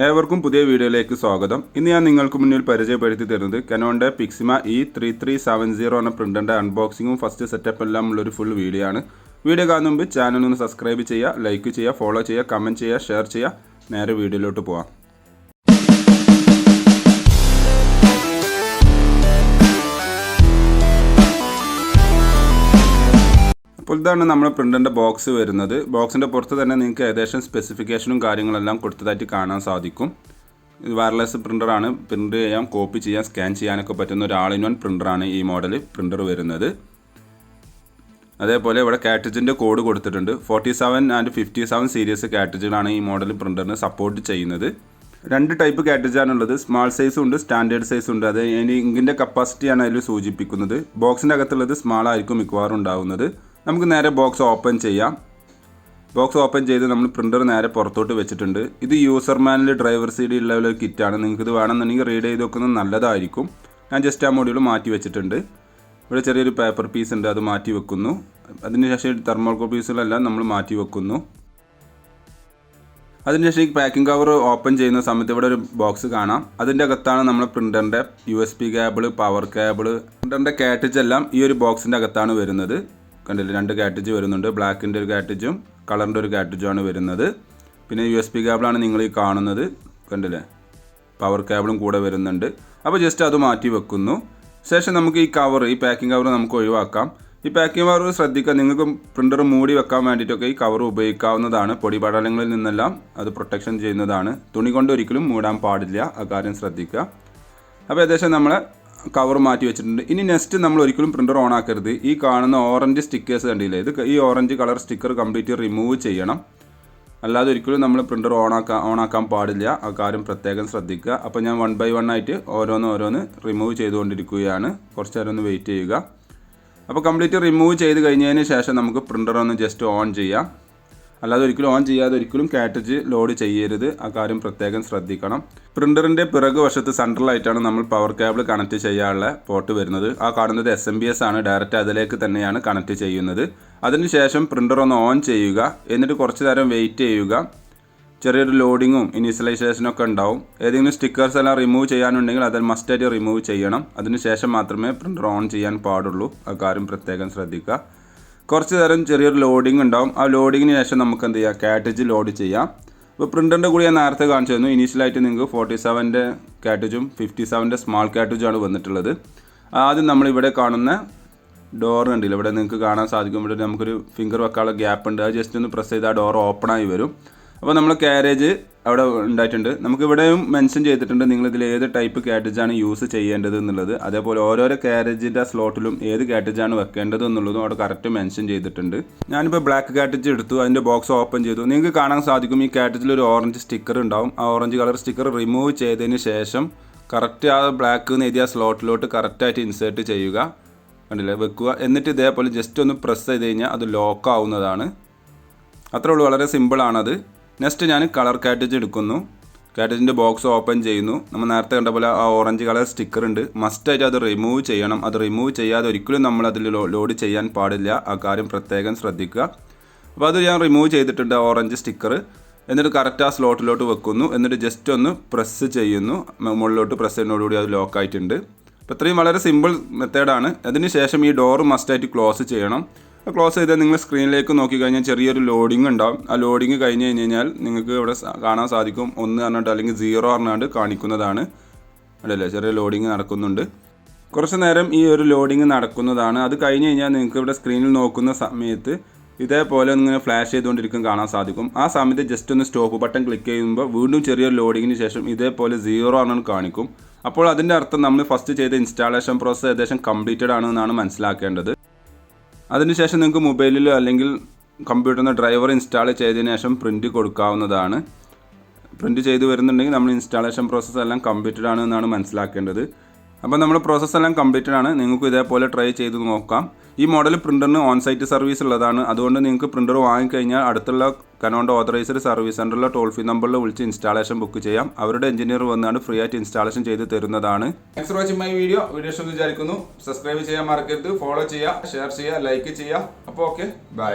ഏവർക്കും പുതിയ വീഡിയോയിലേക്ക് സ്വാഗതം. ഇന്ന് ഞാൻ നിങ്ങൾക്ക് മുന്നിൽ പരിചയപ്പെടുത്തി തരുന്നത് കനോണിൻ്റെ പിക്സിമ E3370 എന്ന പ്രിൻ്ററിൻ്റെ അൺബോക്സിങ്ങും ഫസ്റ്റ് സെറ്റപ്പ് എല്ലാം ഉള്ളൊരു ഫുൾ വീഡിയോ ആണ്. വീഡിയോ കാണുന്ന മുമ്പ് ചാനൽ ഒന്ന് സബ്സ്ക്രൈബ് ചെയ്യുക, ലൈക്ക് ചെയ്യുക, ഫോളോ ചെയ്യുക, കമൻറ്റ് ചെയ്യുക, ഷെയർ ചെയ്യുക. നേരെ വീഡിയോയിലോട്ട് പോകാം. അപ്പോൾ ഇതാണ് നമ്മുടെ പ്രിൻ്ററിൻ്റെ ബോക്സ് വരുന്നത്. ബോക്സിൻ്റെ പുറത്ത് തന്നെ നിങ്ങൾക്ക് ഏകദേശം സ്പെസിഫിക്കേഷനും കാര്യങ്ങളെല്ലാം കൊടുത്തതായിട്ട് കാണാൻ സാധിക്കും. ഇത് വയർലെസ് പ്രിൻ്ററാണ്. പ്രിൻ്റ് ചെയ്യാം, കോപ്പി ചെയ്യാം, സ്കാൻ ചെയ്യാനൊക്കെ പറ്റുന്ന ഒരു ആൾ ഇൻ വൺ പ്രിൻ്ററാണ് ഈ മോഡൽ പ്രിൻ്റർ വരുന്നത്. അതേപോലെ ഇവിടെ കാറ്റേജിൻ്റെ കോഡ് കൊടുത്തിട്ടുണ്ട്. 47 ആൻഡ് 57 സീരീസ് കാറ്റേജുകളാണ് ഈ മോഡൽ പ്രിൻ്ററിന് സപ്പോർട്ട് ചെയ്യുന്നത്. രണ്ട് ടൈപ്പ് കാറ്റേജാണുള്ളത്. സ്മാൾ സൈസും ഉണ്ട്, സ്റ്റാൻഡേർഡ് സൈസും ഉണ്ട്. അത് ഇങ്കിൻ്റെ കപ്പാസിറ്റിയാണ് അതിൽ സൂചിപ്പിക്കുന്നത്. ബോക്സിൻ്റെ അകത്തുള്ളത് സ്മാൾ ആയിരിക്കും മിക്കവാറും ഉണ്ടാവുന്നത്. നമുക്ക് നേരെ ബോക്സ് ഓപ്പൺ ചെയ്യാം. ബോക്സ് ഓപ്പൺ ചെയ്ത് നമ്മൾ പ്രിൻ്റർ നേരെ പുറത്തോട്ട് വെച്ചിട്ടുണ്ട്. ഇത് യൂസർ മാനുവൽ ഡ്രൈവർ CD ഉള്ള ഒരു കിറ്റാണ്. നിങ്ങൾക്കിത് വേണമെന്നുണ്ടെങ്കിൽ റീഡ് ചെയ്ത് വെക്കുന്നത് നല്ലതായിരിക്കും. ഞാൻ ജസ്റ്റ് ആ മൊഡ്യൂൾ മാറ്റി വെച്ചിട്ടുണ്ട്. ഇവിടെ ചെറിയൊരു പേപ്പർ പീസ് ഉണ്ട്, അത് മാറ്റി വെക്കുന്നു. അതിനുശേഷം തെർമോകോൾ പീസുകളെല്ലാം നമ്മൾ മാറ്റി വെക്കുന്നു. അതിനുശേഷം ഈ പാക്കിംഗ് കവർ ഓപ്പൺ ചെയ്യുന്ന സമയത്ത് ഇവിടെ ഒരു ബോക്സ് കാണാം. അതിൻ്റെ അകത്താണ് നമ്മൾ പ്രിൻ്ററിൻ്റെ USB കേബിൾ, പവർ കേബിൾ, പ്രിൻ്ററിൻ്റെ കാറ്റേജ് എല്ലാം ഈ ഒരു ബോക്സിൻ്റെ അകത്താണ് വരുന്നത്. കണ്ടില്ലേ, രണ്ട് കാറ്റേജ് വരുന്നുണ്ട്. ബ്ലാക്കിൻ്റെ ഒരു കാറ്റേജും കളറിൻ്റെ ഒരു കാറ്റേജുമാണ് വരുന്നത്. പിന്നെ USB കേബിളാണ് നിങ്ങൾ ഈ കാണുന്നത്. കണ്ടില്ലേ, പവർ കേബിളും കൂടെ വരുന്നുണ്ട്. അപ്പോൾ ജസ്റ്റ് അത് മാറ്റി വെക്കുന്നു. ശേഷം നമുക്ക് ഈ കവർ, ഈ പാക്കിംഗ് കവർ നമുക്ക് ഒഴിവാക്കാം. ഈ പാക്കിംഗ് കവർ ശ്രദ്ധിക്കുക, നിങ്ങൾക്ക് പ്രിൻ്റർ മൂടി വെക്കാൻ വേണ്ടിയിട്ടൊക്കെ ഈ കവർ ഉപയോഗിക്കാവുന്നതാണ്. പൊടിപടലങ്ങളിൽ നിന്നെല്ലാം അത് പ്രൊട്ടക്ഷൻ ചെയ്യുന്നതാണ്. തുണി കൊണ്ട് ഒരിക്കലും മൂടാൻ പാടില്ല, ആ കാര്യം ശ്രദ്ധിക്കുക. അപ്പോൾ ഏകദേശം നമ്മൾ കവർ മാറ്റി വെച്ചിട്ടുണ്ട്. ഇനി നെക്സ്റ്റ് നമ്മൾ ഒരിക്കലും പ്രിൻ്റർ ഓൺ ആക്കരുത്. ഈ കാണുന്ന ഓറഞ്ച് സ്റ്റിക്കേഴ്സ് കണ്ടില്ലേ, ഇത് ഈ orange colour sticker complete remove ചെയ്യണം. അല്ലാതെ ഒരിക്കലും നമ്മൾ പ്രിൻ്റർ ഓണാക്കാൻ പാടില്ല, ആ കാര്യം പ്രത്യേകം ശ്രദ്ധിക്കുക. അപ്പോൾ ഞാൻ 1 by 1 ആയിട്ട് ഓരോന്ന് റിമൂവ് ചെയ്തുകൊണ്ടിരിക്കുകയാണ്. കുറച്ച് നേരം ഒന്ന് വെയിറ്റ് ചെയ്യുക. അപ്പോൾ കംപ്ലീറ്റ് റിമൂവ് ചെയ്ത് കഴിഞ്ഞതിന് ശേഷം നമുക്ക് പ്രിൻ്റർ ഒന്ന് ജസ്റ്റ് ഓൺ ചെയ്യാം. അല്ലാതെ ഒരിക്കലും ഓൺ ചെയ്യാതെ ഒരിക്കലും കാറ്റേജ് ലോഡ് ചെയ്യരുത്, ആ കാര്യം പ്രത്യേകം ശ്രദ്ധിക്കണം. പ്രിൻ്ററിൻ്റെ പിറകു വശത്ത് സെൻട്രലായിട്ടാണ് നമ്മൾ പവർ കേബിൾ കണക്ട് ചെയ്യാനുള്ള പോർട്ട് വരുന്നത്. ആ കാണുന്നത് SMBS ആണ്. ഡയറക്റ്റ് അതിലേക്ക് തന്നെയാണ് കണക്ട് ചെയ്യുന്നത്. അതിനുശേഷം പ്രിൻ്റർ ഒന്ന് ഓൺ ചെയ്യുക. എന്നിട്ട് കുറച്ച് നേരം വെയിറ്റ് ചെയ്യുക. ചെറിയൊരു ലോഡിങ്ങും ഇനീഷ്യലൈസേഷനും ഒക്കെ ഉണ്ടാവും. ഏതെങ്കിലും സ്റ്റിക്കേഴ്സ് എല്ലാം റിമൂവ് ചെയ്യാനുണ്ടെങ്കിൽ അത് മസ്റ്റായിട്ട് റിമൂവ് ചെയ്യണം. അതിനുശേഷം മാത്രമേ പ്രിൻ്റർ ഓൺ ചെയ്യാൻ പാടുള്ളൂ, ആ കാര്യം പ്രത്യേകം ശ്രദ്ധിക്കുക. കുറച്ച് നേരം ചെറിയൊരു ലോഡിങ് ഉണ്ടാവും. ആ ലോഡിങ്ങിന് ശേഷം നമുക്ക് എന്ത് ചെയ്യാം, കാറ്റേജ് ലോഡ് ചെയ്യാം. ഇപ്പോൾ പ്രിൻ്ററിൻ്റെ കൂടി ഞാൻ നേരത്തെ കാണിച്ചു തന്നു. ഇനീഷ്യലായിട്ട് നിങ്ങൾക്ക് 47 കാറ്റേജും 57 സ്മാൾ കാറ്റേജുമാണ് വന്നിട്ടുള്ളത്. ആദ്യം നമ്മളിവിടെ കാണുന്ന ഡോർ ഉണ്ടല്ലോ, ഇവിടെ നിങ്ങൾക്ക് കാണാൻ സാധിക്കും. ഇവിടെ നമുക്കൊരു ഫിംഗർ വെക്കാനുള്ള ഗ്യാപ്പ് ഉണ്ട്. അത് ജസ്റ്റ് ഒന്ന് പ്രസ് ചെയ്താൽ ഡോർ ഓപ്പണായി വരും. അപ്പോൾ നമ്മൾ കാരേജ് അവിടെ ഉണ്ടായിട്ടുണ്ട്. നമുക്കിവിടെയും മെൻഷൻ ചെയ്തിട്ടുണ്ട് നിങ്ങളിതിൽ ഏത് ടൈപ്പ് കാറ്റേജാണ് യൂസ് ചെയ്യേണ്ടത് എന്നുള്ളത്. അതേപോലെ ഓരോരോ കാരേജിൻ്റെ സ്ലോട്ടിലും ഏത് കാറ്റേജാണ് വെക്കേണ്ടത് എന്നുള്ളതും അവിടെ കറക്റ്റ് മെൻഷൻ ചെയ്തിട്ടുണ്ട്. ഞാനിപ്പോൾ ബ്ലാക്ക് കാറ്റേജ് എടുത്തു, അതിൻ്റെ ബോക്സ് ഓപ്പൺ ചെയ്തു. നിങ്ങൾക്ക് കാണാൻ സാധിക്കും ഈ കാറ്റേജിൽ ഒരു ഓറഞ്ച് സ്റ്റിക്കർ ഉണ്ടാവും. ആ ഓറഞ്ച് കളർ സ്റ്റിക്കർ റിമൂവ് ചെയ്തതിന് ശേഷം കറക്റ്റ് ആ ബ്ലാക്ക് എന്ന് എഴുതിയ സ്ലോട്ടിലോട്ട് കറക്റ്റായിട്ട് ഇൻസേർട്ട് ചെയ്യുക. കണ്ടില്ലേ, വെക്കുക. എന്നിട്ട് ഇതേപോലെ ജസ്റ്റ് ഒന്ന് പ്രസ് ചെയ്ത് കഴിഞ്ഞാൽ അത് ലോക്ക് ആവുന്നതാണ്. അത്രേ ഉള്ളൂ, വളരെ സിമ്പിളാണത്. നെക്സ്റ്റ് ഞാൻ കളർ കാറ്റേജ് എടുക്കുന്നു. കാറ്റേജിൻ്റെ ബോക്സ് ഓപ്പൺ ചെയ്യുന്നു. നമ്മൾ നേരത്തെ കണ്ട പോലെ ആ ഓറഞ്ച് കളർ സ്റ്റിക്കർ ഉണ്ട്. മസ്റ്റായിട്ട് അത് റിമൂവ് ചെയ്യണം. അത് റിമൂവ് ചെയ്യാതെ ഒരിക്കലും നമ്മൾ അതിൽ ലോഡ് ചെയ്യാൻ പാടില്ല, ആ കാര്യം പ്രത്യേകം ശ്രദ്ധിക്കുക. അപ്പോൾ അത് ഞാൻ റിമൂവ് ചെയ്തിട്ടുണ്ട്, ആ ഓറഞ്ച് സ്റ്റിക്കർ. എന്നിട്ട് കറക്റ്റ് ആ സ്ലോട്ടിലോട്ട് വെക്കുന്നു. എന്നിട്ട് ജസ്റ്റ് ഒന്ന് പ്രസ് ചെയ്യുന്നു. മുകളിലോട്ട് പ്രസ് ചെയ്യുന്നതോടുകൂടി അത് ലോക്ക് ആയിട്ടുണ്ട്. അപ്പോൾ ഇത്രയും വളരെ സിമ്പിൾ മെത്തേഡാണ്. അതിന് ശേഷം ഈ ഡോർ മസ്റ്റായിട്ട് ക്ലോസ് ചെയ്യണം. ക്ലോസ് ചെയ്താൽ നിങ്ങൾ സ്ക്രീനിലേക്ക് നോക്കിക്കഴിഞ്ഞാൽ ചെറിയൊരു ലോഡിങ് ഉണ്ടാവും. ആ ലോഡിങ് കഴിഞ്ഞ് കഴിഞ്ഞാൽ നിങ്ങൾക്ക് ഇവിടെ കാണാൻ സാധിക്കും 1 പറഞ്ഞിട്ട് അല്ലെങ്കിൽ 0 പറഞ്ഞാണ്ട് കാണിക്കുന്നതാണ്. അല്ലല്ലേ, ചെറിയ ലോഡിങ് നടക്കുന്നുണ്ട്. കുറച്ച് നേരം ഈ ഒരു ലോഡിങ് നടക്കുന്നതാണ്. അത് കഴിഞ്ഞ് കഴിഞ്ഞാൽ നിങ്ങൾക്ക് ഇവിടെ സ്ക്രീനിൽ നോക്കുന്ന സമയത്ത് ഇതേപോലെ ഇങ്ങനെ ഫ്ലാഷ് ചെയ്തുകൊണ്ടിരിക്കും കാണാൻ സാധിക്കും. ആ സമയത്ത് ജസ്റ്റ് ഒന്ന് സ്റ്റോപ്പ് ബട്ടൺ ക്ലിക്ക് ചെയ്യുമ്പോൾ വീണ്ടും ചെറിയൊരു ലോഡിങ്ങിന് ശേഷം ഇതേപോലെ 0 ആണെന്ന് കാണിക്കും. അപ്പോൾ അതിൻ്റെ അർത്ഥം നമ്മൾ ഫസ്റ്റ് ചെയ്ത ഇൻസ്റ്റാളേഷൻ പ്രോസസ്സ് ഏകദേശം കംപ്ലീറ്റഡ് ആണെന്നാണ് മനസ്സിലാക്കേണ്ടത്. അതിനുശേഷം നിങ്ങൾക്ക് മൊബൈലിലോ അല്ലെങ്കിൽ കമ്പ്യൂട്ടറിന് ഡ്രൈവർ ഇൻസ്റ്റാൾ ചെയ്തതിന് ശേഷം പ്രിൻ്റ് കൊടുക്കാവുന്നതാണ്. പ്രിൻ്റ് ചെയ്ത് വരുന്നുണ്ടെങ്കിൽ നമ്മൾ ഇൻസ്റ്റാളേഷൻ പ്രോസസ്സ് എല്ലാം കംപ്ലീറ്റഡ് ആണ് എന്നാണ് മനസ്സിലാക്കേണ്ടത്. അപ്പോൾ നമ്മുടെ പ്രോസസ്സ് എല്ലാം കംപ്ലീറ്റഡ് ആണ്. നിങ്ങൾക്ക് ഇതേപോലെ ട്രൈ ചെയ്ത് നോക്കാം. ഈ മോഡൽ പ്രിൻ്ററിന് ഓൺ സൈറ്റ് സർവീസ് ഉള്ളതാണ്. അതുകൊണ്ട് നിങ്ങൾക്ക് പ്രിൻ്റർ വാങ്ങിക്കഴിഞ്ഞാൽ അടുത്തുള്ള കനോണിൻ്റെ ഓതറൈസ്ഡ് സർവീസ് സെൻ്ററിലെ ടോൾ ഫ്രീ നമ്പറിൽ വിളിച്ച് ഇൻസ്റ്റാളേഷൻ ബുക്ക് ചെയ്യാം. അവരുടെ എഞ്ചിനീയർ വന്നാണ് ഫ്രീ ആയിട്ട് ഇൻസ്റ്റാളേഷൻ ചെയ്ത് തരുന്നതാണ്. Thanks for watching my video ഇഷ്ടമെന്ന് വിചാരിക്കുന്നു. സബ്സ്ക്രൈബ് ചെയ്യാൻ മറക്കരുത്, ഫോളോ ചെയ്യുക, ഷെയർ ചെയ്യുക, ലൈക്ക് ചെയ്യുക. അപ്പോൾ ഓക്കെ, ബൈ.